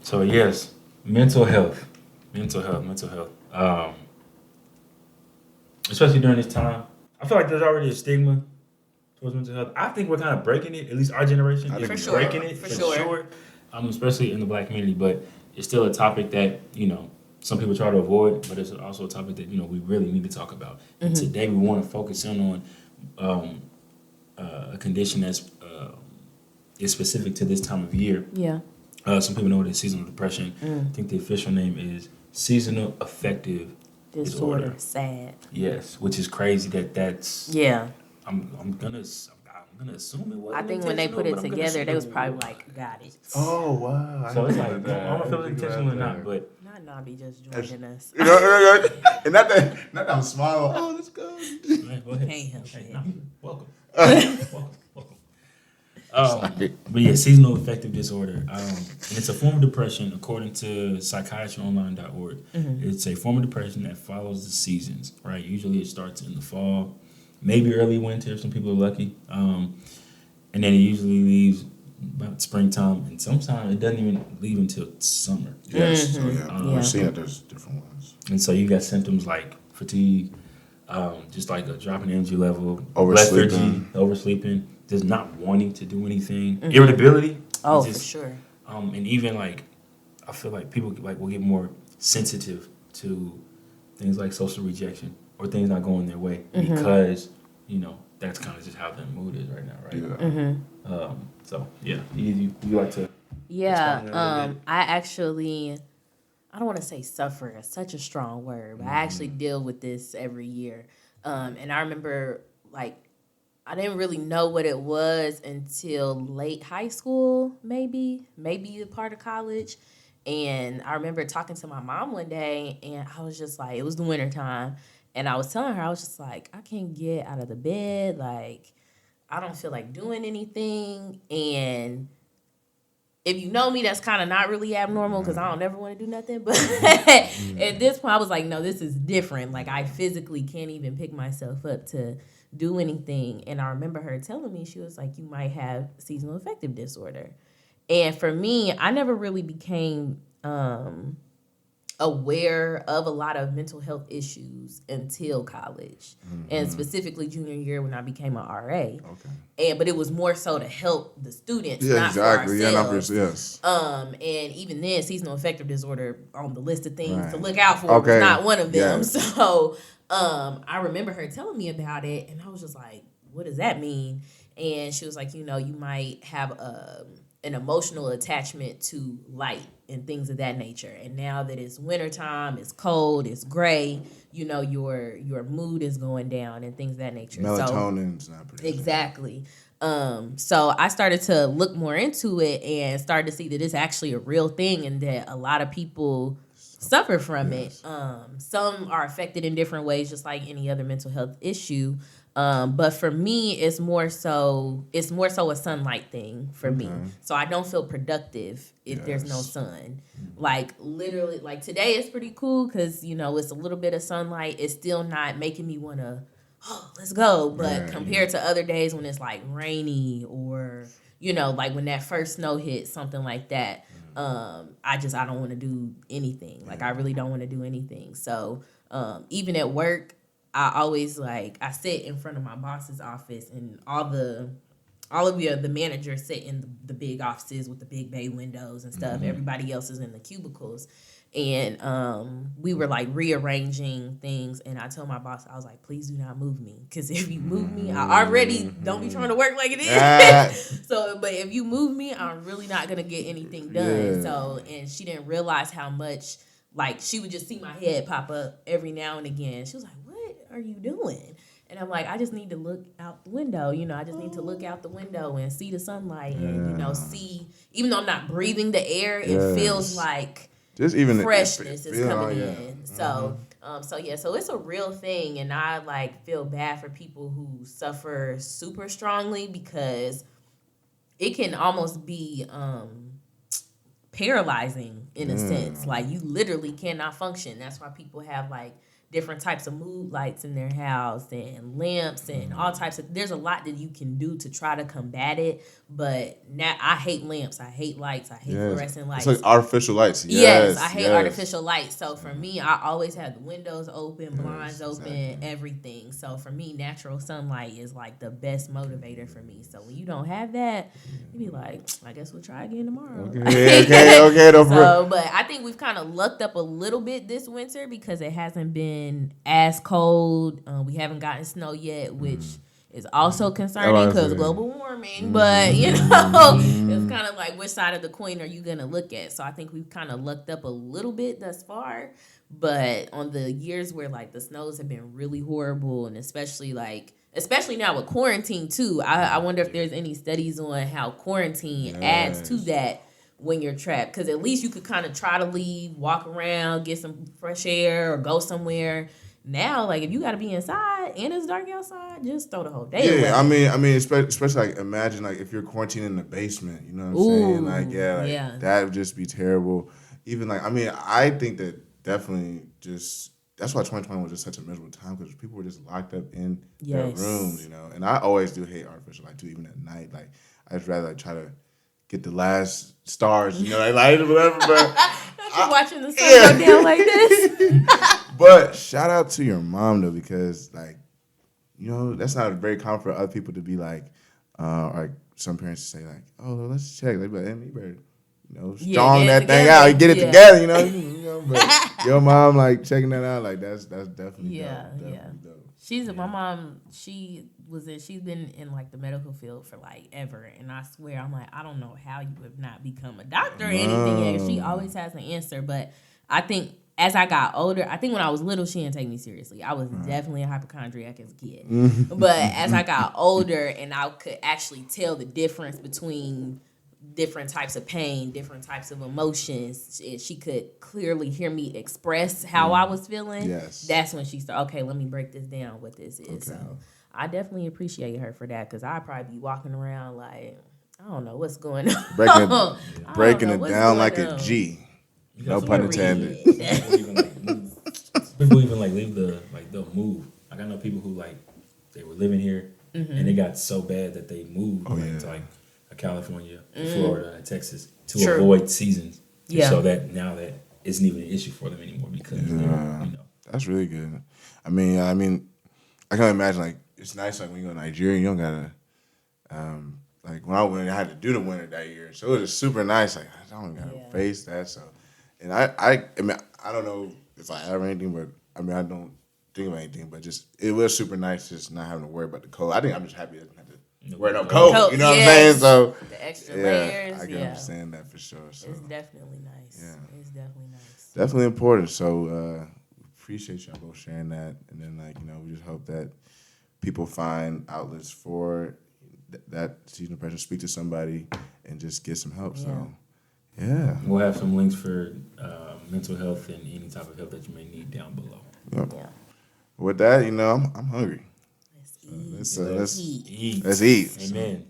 So yes, mental health, mental health. Especially during this time, I feel like there's already a stigma towards mental health. I think we're kind of breaking it. At least our generation I is think For we sure. breaking are. it For for sure. sure. Especially in the black community, but it's still a topic that some people try to avoid, but it's also a topic that we really need to talk about. And today we want to focus in on um, a condition that's is specific to this time of year. Yeah. Some people know it as seasonal depression. I think the official name is seasonal affective disorder. Sad. Yes, which is crazy that's. Yeah. I'm gonna assume it was. I think when they put it together, they was probably like, got it. Oh wow! So it's like, I didn't don't know if it was think intentional or about not, that. but Not Nobby just joining us. You know, and not that I'm smiling. Oh, let's go. man, go ahead. Can't help Hey, it. no, welcome. Welcome. But yeah, seasonal affective disorder. And it's a form of depression, according to psychiatryonline.org. It's a form of depression that follows the seasons, right? Usually it starts in the fall, maybe early winter if some people are lucky. And then it usually leaves about springtime, and sometimes it doesn't even leave until summer. Yes. So yeah, Yeah. we're seeing that there's different ones. And so you got symptoms like fatigue, just like a drop in energy level, Oversleeping. lethargy, oversleeping, just not wanting to do anything, irritability. Oh, just, for sure. And even like, I feel like people like will get more sensitive to things like social rejection or things not going their way because that's kind of just how their mood is right now, right? Yeah. So yeah, you like to Yeah. explain that a little bit? I actually, I don't want to say suffer. It's such a strong word, but I actually deal with this every year. And I remember, like, I didn't really know what it was until late high school, maybe a part of college. And I remember talking to my mom one day, and I was just like, it was the winter time, and I was telling her, I was just like, I can't get out of the bed, like, I don't feel like doing anything. And if you know me, that's kind of not really abnormal because I don't ever want to do nothing. But at this point, I was like, no, this is different. Like, I physically can't even pick myself up to do anything. And I remember her telling me, she was like, you might have seasonal affective disorder. And for me, I never really became aware of a lot of mental health issues until college, and specifically junior year when I became an RA. Okay. But it was more so to help the students, Yeah, not exactly. for Yeah, ourselves. yes. And even then, seasonal affective disorder on the list of things Right. to look out for Okay. was not one of them. Yes. So I remember her telling me about it, and I was just like, what does that mean? And she was like, you might have an emotional attachment to light and things of that nature. And now that it's wintertime, it's cold, it's gray, your mood is going down and things of that nature. Melatonin's not producing. Exactly. So I started to look more into it and started to see that it's actually a real thing and that a lot of people suffer from it. Some are affected in different ways, just like any other mental health issue. But for me, it's more so a sunlight thing for me. So I don't feel productive if there's no sun. Like literally, like today is pretty cool because it's a little bit of sunlight. It's still not making me want to, let's go. But compared to other days when it's like rainy or like when that first snow hit, something like that, I don't want to do anything. Like I really don't want to do anything. So even at work, I always I sit in front of my boss's office, and all of the managers sit in the big offices with the big bay windows and stuff. Everybody else is in the cubicles. And we were rearranging things, and I told my boss, I was like, please do not move me, because if you move me, I already don't be trying to work like it is. So, but if you move me, I'm really not gonna get anything done. Yeah. So, and she didn't realize how much she would just see my head pop up every now and again. She was like, what are you doing? And I'm like, I just need to look out the window. I just need to look out the window and see the sunlight and, see, even though I'm not breathing the air, it feels like just even freshness is coming yeah. in. So, so it's a real thing. And I feel bad for people who suffer super strongly because it can almost be paralyzing in a sense. Like you literally cannot function. That's why people have different types of mood lights in their house and lamps and all types of. There's a lot that you can do to try to combat it. But now I hate lamps. I hate lights. I hate fluorescent lights. It's like artificial lights. Yes, I hate artificial lights. So for me, I always have the windows open, blinds open, everything. So for me, natural sunlight is like the best motivator for me. So when you don't have that, you be like, I guess we'll try again tomorrow. Okay. So, but I think we've kind of lucked up a little bit this winter because it hasn't been as cold. We haven't gotten snow yet, which is also concerning because global warming. But, it's kind of like which side of the coin are you going to look at? So I think we've kind of lucked up a little bit thus far. But on the years where like the snows have been really horrible, and especially now with quarantine too, I wonder if there's any studies on how quarantine adds to that when you're trapped. Because at least you could kind of try to leave, walk around, get some fresh air, or go somewhere. Now, like if you got to be inside and it's dark outside, just throw the whole day away. I mean, especially like imagine like if you're quarantined in the basement, you know what I'm saying? Like, that would just be terrible. Even like, I mean, I think that definitely just that's why 2020 was just such a miserable time because people were just locked up in their rooms, you know. And I always do hate artificial light too, even at night. Like I just rather like try to get the last stars, you know, like light or whatever. But you're watching the sun go down like this. But shout out to your mom though, because like, you know, that's not very common for other people to be like some parents say like, oh, let's check. They be like, hey, you better, you know, strong that thing out, get it together, you know. But your mom like checking that out, like that's definitely dope. My mom. She's been in like the medical field for like ever, and I swear I'm like I don't know how you have not become a doctor or anything yet. She always has an answer, but I think as I got older, I think when I was little, she didn't take me seriously. I was definitely a hypochondriac as a kid, but as I got older and I could actually tell the difference between different types of pain, different types of emotions. She could clearly hear me express how I was feeling. Yes. That's when she started, okay, let me break this down, what this is. Okay. So I definitely appreciate her for that because I'd probably be walking around like, I don't know what's going on. Breaking it down like a G. No pun intended. People even like leave they'll move. Like I know people who like, they were living here and it got so bad that they moved to like California, Florida, Texas to avoid seasons. Yeah. So that now that isn't even an issue for them anymore because that's really good. I mean, I can imagine like it's nice like when you go to Nigeria, you don't gotta like when I went, I had to do the winter that year, so it was just super nice. Like I don't gotta face that. So, and I mean, I don't know if I have anything, but I mean, I don't think of anything, but just it was super nice just not having to worry about the cold. I think I'm just happy I didn't have to wear no coat. You know what I'm saying? So the extra layers. I can understand that for sure. So it's definitely nice. Yeah, it's definitely nice. Definitely important. So appreciate y'all both sharing that, and then like we just hope that people find outlets for that seasonal depression, speak to somebody, and just get some help. So we'll have some links for mental health and any type of help that you may need down below. Yep. Yeah. With that, I'm hungry. Let's eat. Let's eat. Amen.